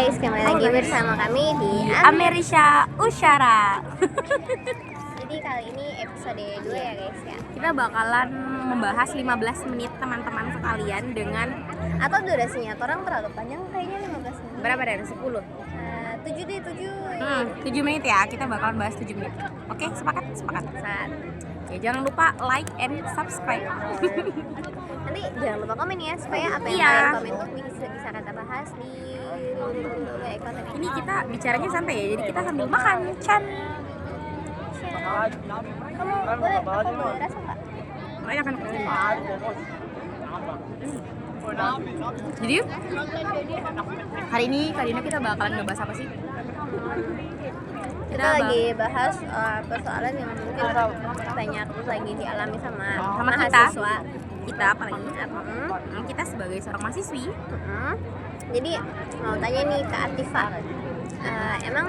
guys, kembali lagi bersama kami di Amerisha Usyara. Jadi kali ini episode 2 ya guys ya. Kita bakalan membahas 15 menit teman-teman sekalian dengan Atau durasinya, orang terlalu panjang kayaknya 15 menit. berapa dari 10? 7 deh, 7. 7 menit ya, kita bakalan bahas 7 menit. Oke, sepakat? Sepakat. Saat. Ya, jangan lupa like and subscribe. Nanti jangan lupa komen ya, supaya apa yang Iya. kalian komen tuh bisa kita bahas di konten Ini kita bicaranya santai ya, jadi kita sambil makan. Chan. Kamu boleh rasa nggak? Banyak kan? Jadi hari ini kita bakalan ngebahas apa sih? Kita lagi bahas persoalan yang mungkin banyak lagi dialami sama mahasiswa kita apalagi kita sebagai seorang mahasiswi. Jadi mau tanya nih ke Atifa, emang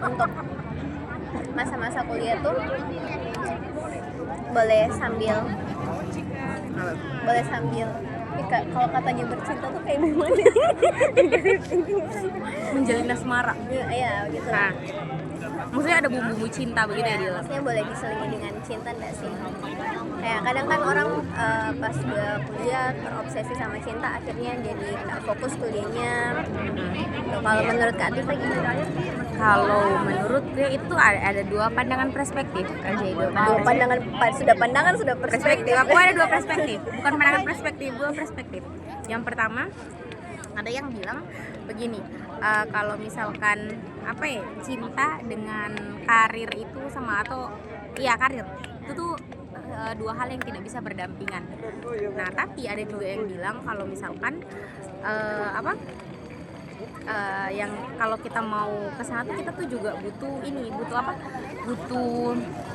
untuk masa-masa kuliah tuh boleh sambil kalau katanya bercinta tuh kayak gimana? Menjalin asmara. Iya gitu. Nah, maksudnya ada bumbu-bumbu cinta begitu ya, Dil? Maksudnya boleh diselingi dengan cinta nggak sih? Kayak kadang kan orang pas udah kuliah terobsesi sama cinta, akhirnya jadi nggak fokus kuliahnya. Tuh, kalau menurut Kak Atifa gimana? Kalau menurut gue itu ada dua pandangan perspektif kan, jadi sudah perspektif. Aku ada dua perspektif, bukan pandangan perspektif, dua perspektif. Yang pertama, ada yang bilang begini, kalau misalkan cinta dengan karir itu sama atau karir itu tuh dua hal yang tidak bisa berdampingan. Nah, tapi ada juga yang bilang kalau misalkan yang kalau kita mau ke sana tuh kita tuh juga butuh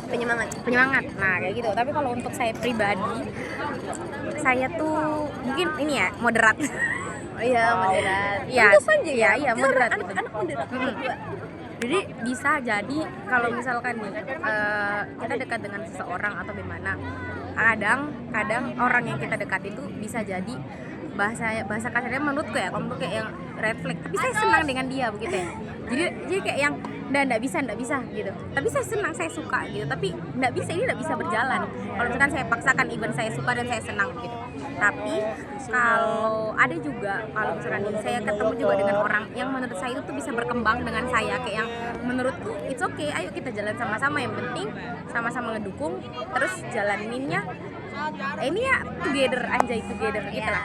penyemangat. Nah, kayak gitu. Tapi kalau untuk saya pribadi, saya tuh mungkin ini ya moderat. Oh iya, moderat. Iya, Tentu saja ya. Iya, moderat. Anak moderat. Jadi bisa jadi kalau misalkan nih kita dekat dengan seseorang atau gimana, kadang orang yang kita dekat itu bisa jadi bahasa kasarnya menurutku ya, kalau menurutku kayak yang red flag, tapi saya senang dengan dia begitu ya. Jadi kayak yang nggak bisa gitu. Tapi saya senang, saya suka gitu. Tapi nggak bisa berjalan. Kalau misalkan saya paksakan, even saya suka dan saya senang gitu. Tapi kalau ada juga, kalau misalkan nih saya ketemu juga dengan orang yang menurut saya itu tuh bisa berkembang dengan saya, kayak yang menurutku it's okay, ayo kita jalan sama-sama, yang penting sama-sama ngedukung, terus jalaninnya ini ya together gitu lah.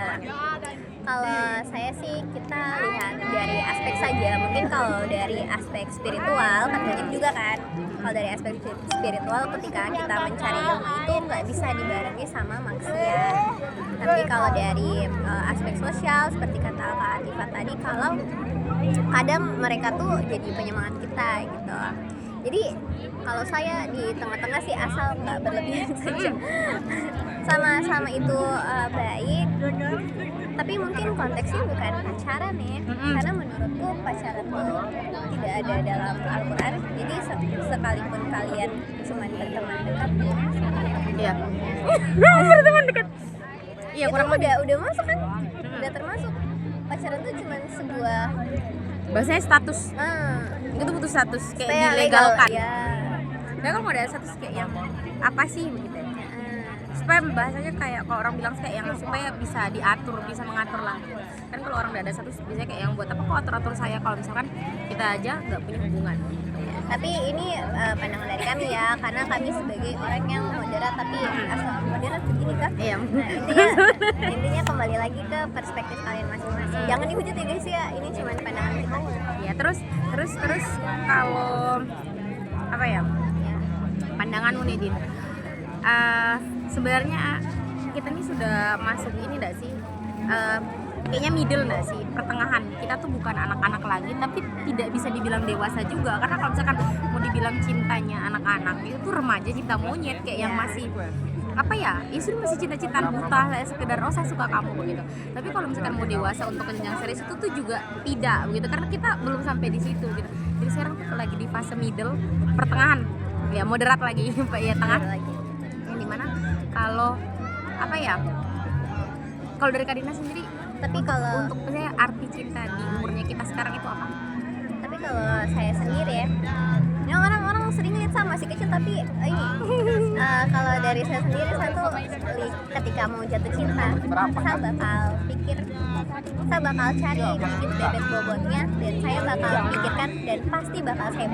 Kalau saya sih kita lihat dari aspek saja. Mungkin kalau dari aspek spiritual kan banyak juga kan. Kalau dari aspek spiritual, ketika kita mencari ilmu itu nggak bisa dibarengi sama maksiat. Tapi kalau dari aspek sosial, seperti kata Kak Atifa tadi, kalau kadang mereka tuh jadi penyemangat kita gitu. Jadi kalau saya di tengah-tengah sih, asal nggak berlebihan saja. Sama-sama itu baik, tapi mungkin konteksnya bukan pacaran ya. Karena menurutku pacaran tuh tidak ada dalam Al-Quran. Jadi sekalipun kalian cuma berteman dekat, Iya. Berteman dekat. Iya, kurang lebih. Udah masuk kan? Udah termasuk. Pacaran tuh cuma sebuah bahasanya status. Itu butuh status kayak supaya dilegalkan. Legal, ya. Nah, kalau mau ada status kayak yang apa sih begitu? Supaya bahasanya kayak kalau orang bilang kayak yang supaya bisa diatur, bisa mengatur lah. Kan kalau orang udah ada status biasanya kayak yang buat apa kok atur-atur saya kalau misalkan kita aja nggak punya hubungan. Tapi ini pandangan dari kami ya, karena kami sebagai orang yang moderat, tapi asal moderat begini kah? Iya. Nah, intinya kembali lagi ke perspektif kalian masing-masing. Jangan dihujat ya guys ya, ini cuma pandangan kita. Ya, terus kalau apa ya? Pandanganmu nih, Din. Sebenarnya kita ini sudah masuk ini enggak sih? Kayaknya middle enggak sih? Pertengahan. Kita tuh bukan anak-anak lagi, tapi tidak bisa dibilang dewasa juga. Karena kalau misalkan mau dibilang cintanya anak-anak, itu tuh remaja cinta monyet, kayak yang masih sudah masih cinta-cintaan buta, sekedar saya suka kamu begitu. Tapi kalau misalkan mau dewasa untuk jenjang serius itu tuh juga tidak begitu, karena kita belum sampai di situ gitu. Jadi sekarang tuh lagi di fase middle, pertengahan, ya moderat lagi, ya tengah lagi. Yang dimana kalau kalau dari Kak Dina sendiri, tapi kalau untuk misalnya arti cinta di umurnya kita sekarang itu apa? saya sendiri ya, yang orang-orang sering lihat sama masih kecil tapi ini kalau dari saya sendiri, saya tuh ketika mau jatuh cinta saya bakal cari bibit bebek bobotnya, dan saya bakal pikirkan dan pasti bakal saya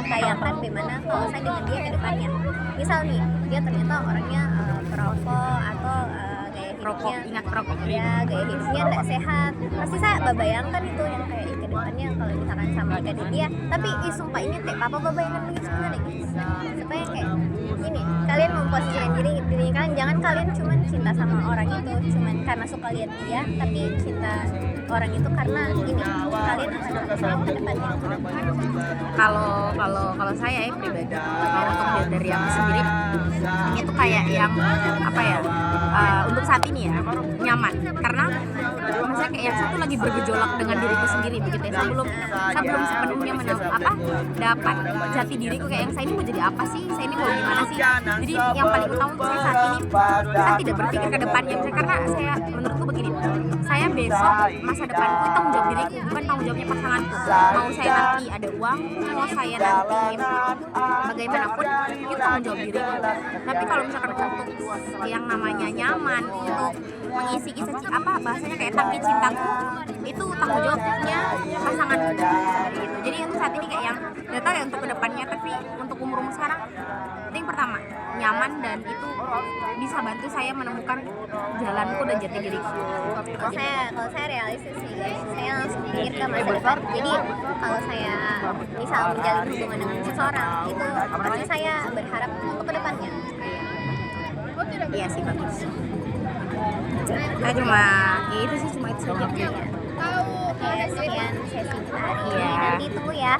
bayangkan gimana kalau saya dengan dia ke depannya. Misal nih, dia ternyata orangnya perokok atau gaya hidupnya ingat rokok ya, gaya hidupnya tidak sehat, pasti saya bayangkan itu yang kayak ke depannya kalau misalkan sama kayak dia. Tapi sumpah ini teh papa bayangkan begitu sebenarnya guys, supaya kayak ini kalian memposisikan diri kalian, jangan kalian cuman cinta sama orang itu cuman karena suka lihat dia, tapi cinta orang itu karena ini kalian akan bersama ke depannya. Kalau saya pribadi, kalau untuk dari aku sendiri itu kayak yang apa ya, untuk saat ini ya nyaman, karena maksudnya kayak saya tuh lagi bergejolak dengan diriku sendiri begitu ya. Saya belum sepenuhnya dapat jati diriku, kayak yang saya ini mau jadi apa sih, saya ini mau gimana sih. Jadi yang paling utama untuk saya saat ini, saya tidak berpikir ke depannya, karena saya menurutku begini, saya besok masa depanku itu tanggung jawab diriku, bukan tanggung jawabnya pasanganku. Mau saya nanti ada uang, mau saya nanti bagaimanapun, itu tanggung jawab diriku. Tapi kalau misalkan untuk yang namanya nyaman, untuk mengisi kisah bahasanya kayak tangki cintaku, itu tanggung jawabnya pasanganku gitu. Jadi untuk saat ini kayak yang nggak tahu ya untuk kedepannya, tapi untuk umur sekarang yang pertama nyaman, dan itu bisa bantu saya menemukan jalanku dan jati diriku. Kalau saya realistis sih guys, saya langsung pikir ke masa depan. Jadi kalau saya misal menjalin hubungan dengan seseorang, itu pasti saya berharap untuk kedepannya. Iya sih, bagus. Nah cuma ya itu sih, cuma itu saja. Oke, sekian sesi kita hari ini. Nanti tunggu ya.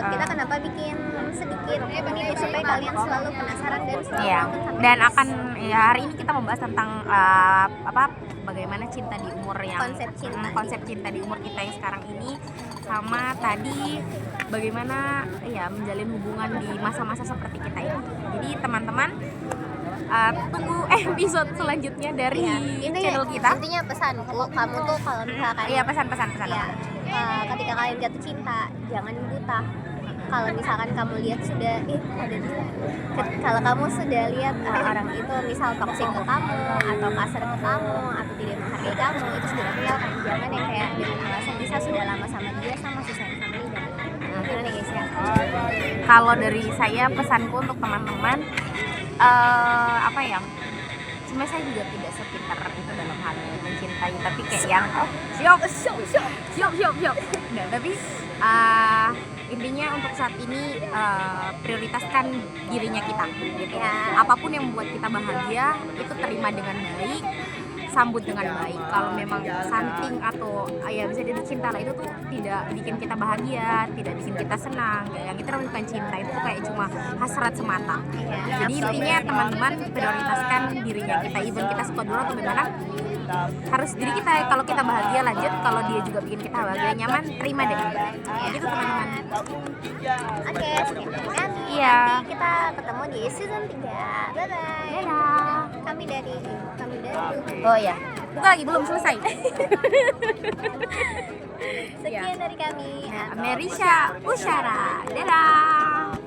Kita kenapa bikin sedikit ini supaya kalian selalu penasaran dan selalu nonton. Dan akan ya hari ini kita membahas tentang bagaimana cinta di umur yang konsep cinta di umur kita yang sekarang ini, sama tadi bagaimana ya menjalin hubungan di masa-masa seperti kita ini. Jadi teman-teman tunggu episode selanjutnya dari channel kita. Intinya pesanku, kamu tuh kalau misalkan pesan ya, ketika kalian jatuh cinta jangan buta. Kalau misalkan kamu lihat sudah kalau kamu sudah lihat orang itu misal toksik ke kamu atau kasar ke kamu atau tidak menghargai kamu, itu sudah tinggalkan. Jangan yang kayak dengan alasan bisa sudah lama sama dia, sama si sayang sama dia. Gimana guys ya? Kalau dari saya pesanku untuk teman-teman, sebenarnya saya juga tidak sepintar itu dalam hal mencintai, tapi kayak yang siap. Nah, tapi intinya untuk saat ini prioritaskan dirinya kita gitu ya. Apapun yang membuat kita bahagia itu terima dengan baik, sambut dengan baik. Kalau memang something atau ya bisa jadi cinta lah, itu tuh tidak bikin kita bahagia, tidak bikin kita senang, yang itu bukan cinta, itu tuh kayak cuma hasrat semata. Jadi intinya teman-teman prioritaskan dirinya kita, even kita suka dulu atau gimana, harus diri kita. Kalau kita bahagia lanjut, kalau dia juga bikin kita bahagia nyaman, terima deh gitu teman-teman. Oke, sekian. Iya, nanti kita ketemu di season 3. Bye bye. dadah. Kami dari Oh ya, bukan lagi, belum selesai. sekian dari kami. Amerisha Usyara, dadah.